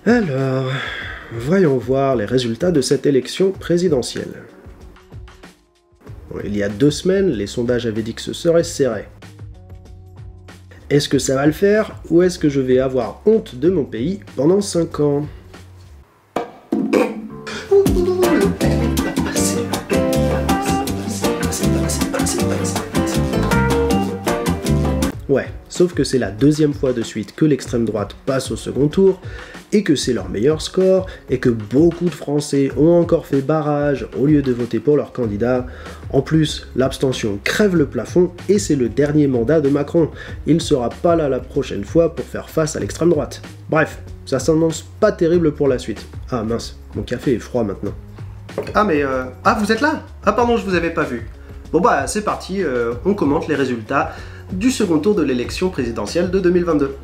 Alors, voyons voir les résultats de cette élection présidentielle. Bon, il y a 2 semaines, les sondages avaient dit que ce serait serré. Est-ce que ça va le faire, ou est-ce que je vais avoir honte de mon pays pendant 5 ans? Ouais, sauf que c'est la 2e fois de suite que l'extrême droite passe au second tour, et que c'est leur meilleur score, et que beaucoup de Français ont encore fait barrage au lieu de voter pour leur candidat. En plus, l'abstention crève le plafond, et c'est le dernier mandat de Macron. Il sera pas là la prochaine fois pour faire face à l'extrême droite. Bref, ça s'annonce pas terrible pour la suite. Ah mince, mon café est froid maintenant. Ah mais vous êtes là? Ah pardon, je vous avais pas vu. Bon bah c'est parti, on commente les résultats du second tour de l'élection présidentielle de 2022.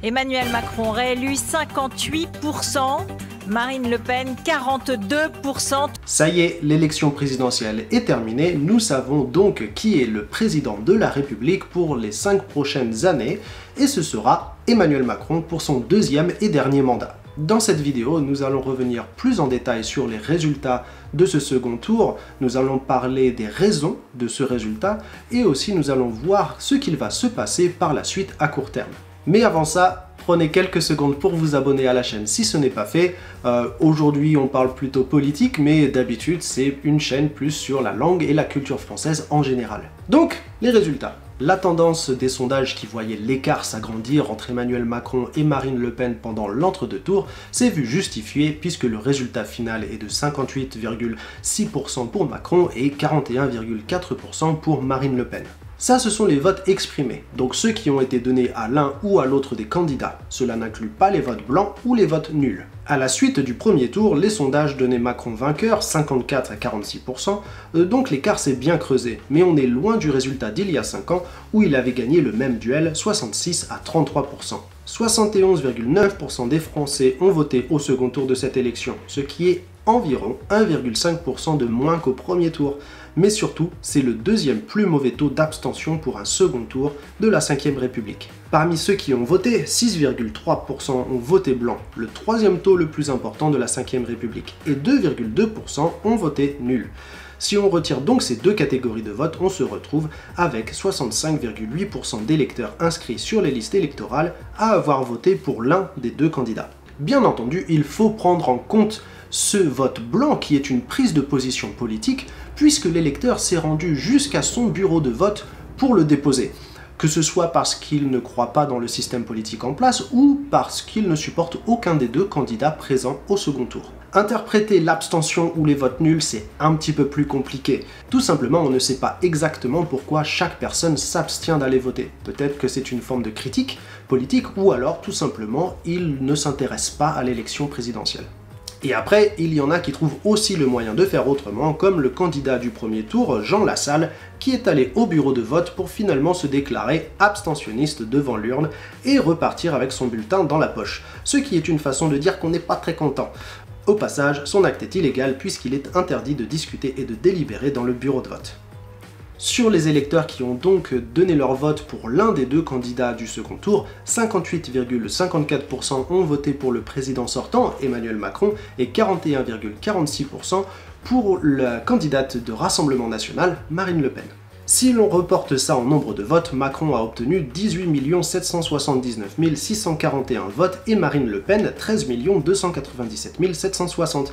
Emmanuel Macron réélu 58%, Marine Le Pen 42%. Ça y est, l'élection présidentielle est terminée, nous savons donc qui est le président de la République pour les 5 prochaines années, et ce sera Emmanuel Macron pour son 2e et dernier mandat. Dans cette vidéo, nous allons revenir plus en détail sur les résultats de ce second tour, nous allons parler des raisons de ce résultat, et aussi nous allons voir ce qu'il va se passer par la suite à court terme. Mais avant ça, prenez quelques secondes pour vous abonner à la chaîne si ce n'est pas fait. Aujourd'hui, on parle plutôt politique, mais d'habitude, c'est une chaîne plus sur la langue et la culture française en général. Donc, les résultats. La tendance des sondages qui voyaient l'écart s'agrandir entre Emmanuel Macron et Marine Le Pen pendant l'entre-deux tours s'est vue justifiée puisque le résultat final est de 58,6% pour Macron et 41,4% pour Marine Le Pen. Ça, ce sont les votes exprimés, donc ceux qui ont été donnés à l'un ou à l'autre des candidats. Cela n'inclut pas les votes blancs ou les votes nuls. À la suite du premier tour, les sondages donnaient Macron vainqueur, 54 à 46%, donc l'écart s'est bien creusé, mais on est loin du résultat d'il y a 5 ans où il avait gagné le même duel, 66 à 33%. 71,9% des Français ont voté au second tour de cette élection, ce qui est environ 1,5% de moins qu'au premier tour. Mais surtout, c'est le 2e plus mauvais taux d'abstention pour un second tour de la 5e République. Parmi ceux qui ont voté, 6,3% ont voté blanc, le 3e taux le plus important de la 5e République, et 2,2% ont voté nul. Si on retire donc ces 2 catégories de vote, on se retrouve avec 65,8% d'électeurs inscrits sur les listes électorales à avoir voté pour l'un des 2 candidats. Bien entendu, il faut prendre en compte ce vote blanc qui est une prise de position politique puisque l'électeur s'est rendu jusqu'à son bureau de vote pour le déposer, que ce soit parce qu'il ne croit pas dans le système politique en place ou parce qu'il ne supporte aucun des 2 candidats présents au second tour. Interpréter l'abstention ou les votes nuls, c'est un petit peu plus compliqué. Tout simplement, on ne sait pas exactement pourquoi chaque personne s'abstient d'aller voter. Peut-être que c'est une forme de critique politique ou alors tout simplement, il ne s'intéresse pas à l'élection présidentielle. Et après, il y en a qui trouvent aussi le moyen de faire autrement, comme le candidat du premier tour, Jean Lassalle, qui est allé au bureau de vote pour finalement se déclarer abstentionniste devant l'urne et repartir avec son bulletin dans la poche. Ce qui est une façon de dire qu'on n'est pas très content. Au passage, son acte est illégal puisqu'il est interdit de discuter et de délibérer dans le bureau de vote. Sur les électeurs qui ont donc donné leur vote pour l'un des 2 candidats du second tour, 58,54% ont voté pour le président sortant, Emmanuel Macron, et 41,46% pour la candidate de Rassemblement National, Marine Le Pen. Si l'on reporte ça en nombre de votes, Macron a obtenu 18 779 641 votes et Marine Le Pen 13 297 760.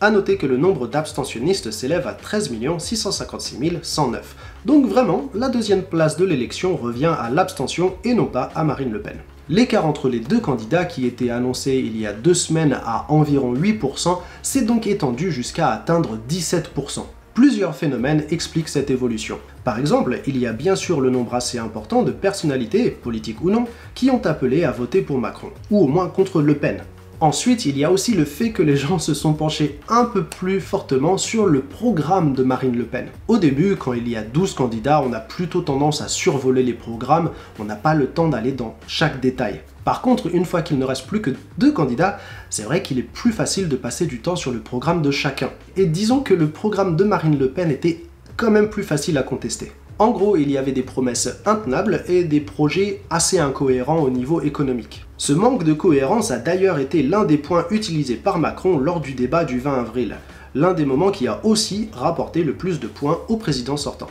A noter que le nombre d'abstentionnistes s'élève à 13 656 109. Donc vraiment, la 2e place de l'élection revient à l'abstention et non pas à Marine Le Pen. L'écart entre les 2 candidats qui étaient annoncés il y a 2 semaines à environ 8% s'est donc étendu jusqu'à atteindre 17%. Plusieurs phénomènes expliquent cette évolution. Par exemple, il y a bien sûr le nombre assez important de personnalités, politiques ou non, qui ont appelé à voter pour Macron, ou au moins contre Le Pen. Ensuite, il y a aussi le fait que les gens se sont penchés un peu plus fortement sur le programme de Marine Le Pen. Au début, quand il y a 12 candidats, on a plutôt tendance à survoler les programmes, on n'a pas le temps d'aller dans chaque détail. Par contre, une fois qu'il ne reste plus que 2 candidats, c'est vrai qu'il est plus facile de passer du temps sur le programme de chacun. Et disons que le programme de Marine Le Pen était quand même plus facile à contester. En gros, il y avait des promesses intenables et des projets assez incohérents au niveau économique. Ce manque de cohérence a d'ailleurs été l'un des points utilisés par Macron lors du débat du 20 avril, l'un des moments qui a aussi rapporté le plus de points au président sortant.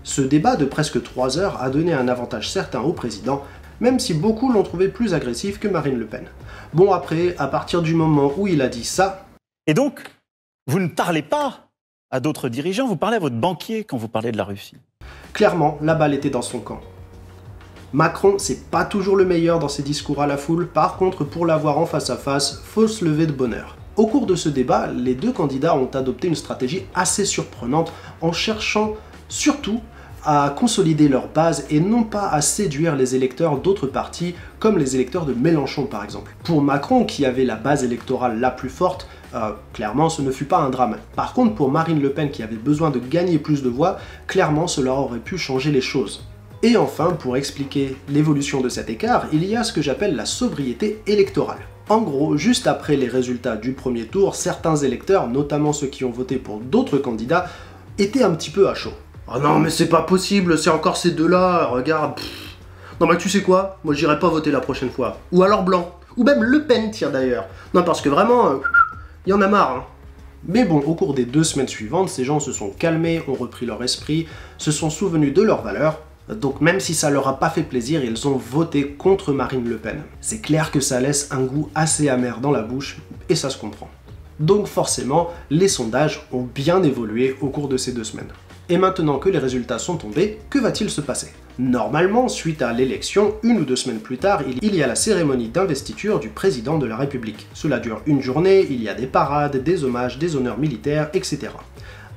Ce débat de presque 3 heures a donné un avantage certain au président, même si beaucoup l'ont trouvé plus agressif que Marine Le Pen. Bon après, à partir du moment où il a dit ça... Et donc, vous ne parlez pas à d'autres dirigeants, vous parlez à votre banquier quand vous parlez de la Russie. Clairement, la balle était dans son camp. Macron, c'est pas toujours le meilleur dans ses discours à la foule, par contre, pour l'avoir en face à face, faut se lever de bonne heure. Au cours de ce débat, les deux candidats ont adopté une stratégie assez surprenante en cherchant surtout à consolider leur base et non pas à séduire les électeurs d'autres partis, comme les électeurs de Mélenchon par exemple. Pour Macron, qui avait la base électorale la plus forte, clairement ce ne fut pas un drame. Par contre, pour Marine Le Pen qui avait besoin de gagner plus de voix, clairement cela aurait pu changer les choses. Et enfin, pour expliquer l'évolution de cet écart, il y a ce que j'appelle la sobriété électorale. En gros, juste après les résultats du premier tour, certains électeurs, notamment ceux qui ont voté pour d'autres candidats, étaient un petit peu à chaud. « Oh non mais c'est pas possible, c'est encore ces deux-là, regarde, pff. Non mais tu sais quoi, moi j'irai pas voter la prochaine fois. Ou alors blanc, ou même Le Pen, tiens d'ailleurs. Non parce que vraiment, y en a marre, hein. » Mais bon, au cours des 2 semaines suivantes, ces gens se sont calmés, ont repris leur esprit, se sont souvenus de leurs valeurs, donc même si ça leur a pas fait plaisir, ils ont voté contre Marine Le Pen. C'est clair que ça laisse un goût assez amer dans la bouche, et ça se comprend. Donc forcément, les sondages ont bien évolué au cours de ces 2 semaines. Et maintenant que les résultats sont tombés, que va-t-il se passer? Normalement, suite à l'élection, 1 ou 2 semaines plus tard, il y a la cérémonie d'investiture du président de la République. Cela dure une journée, il y a des parades, des hommages, des honneurs militaires, etc.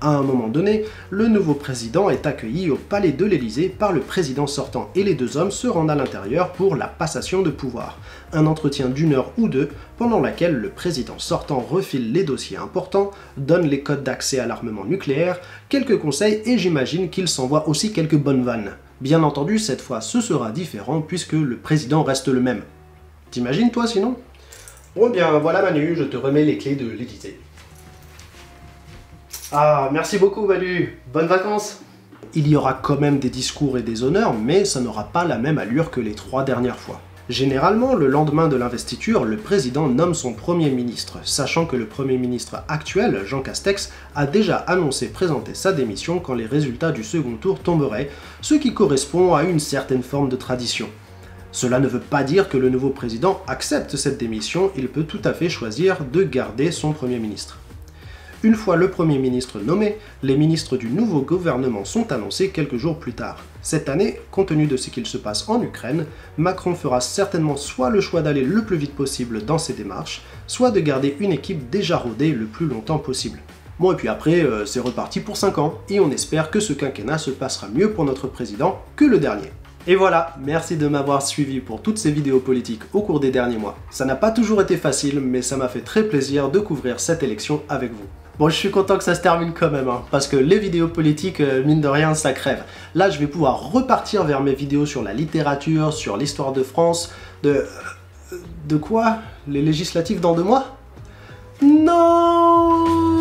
À un moment donné, le nouveau président est accueilli au palais de l'Élysée par le président sortant et les deux hommes se rendent à l'intérieur pour la passation de pouvoir. Un entretien d'1 heure ou 2, pendant laquelle le président sortant refile les dossiers importants, donne les codes d'accès à l'armement nucléaire, quelques conseils et j'imagine qu'il s'envoie aussi quelques bonnes vannes. Bien entendu, cette fois ce sera différent puisque le président reste le même. T'imagines toi sinon? Bon bien voilà Manu, je te remets les clés de l'Élysée. Ah, merci beaucoup Manu, bonnes vacances. Il y aura quand même des discours et des honneurs, mais ça n'aura pas la même allure que les 3 dernières fois. Généralement, le lendemain de l'investiture, le président nomme son Premier ministre, sachant que le Premier ministre actuel, Jean Castex, a déjà annoncé présenter sa démission quand les résultats du second tour tomberaient, ce qui correspond à une certaine forme de tradition. Cela ne veut pas dire que le nouveau président accepte cette démission, il peut tout à fait choisir de garder son Premier ministre. Une fois le Premier ministre nommé, les ministres du nouveau gouvernement sont annoncés quelques jours plus tard. Cette année, compte tenu de ce qu'il se passe en Ukraine, Macron fera certainement soit le choix d'aller le plus vite possible dans ses démarches, soit de garder une équipe déjà rodée le plus longtemps possible. Bon et puis après, c'est reparti pour 5 ans, et on espère que ce quinquennat se passera mieux pour notre président que le dernier. Et voilà, merci de m'avoir suivi pour toutes ces vidéos politiques au cours des derniers mois. Ça n'a pas toujours été facile, mais ça m'a fait très plaisir de couvrir cette élection avec vous. Bon, je suis content que ça se termine quand même, hein, parce que les vidéos politiques, mine de rien, ça crève. Là, je vais pouvoir repartir vers mes vidéos sur la littérature, sur l'histoire de France, de quoi? Les législatives dans 2 mois? Non!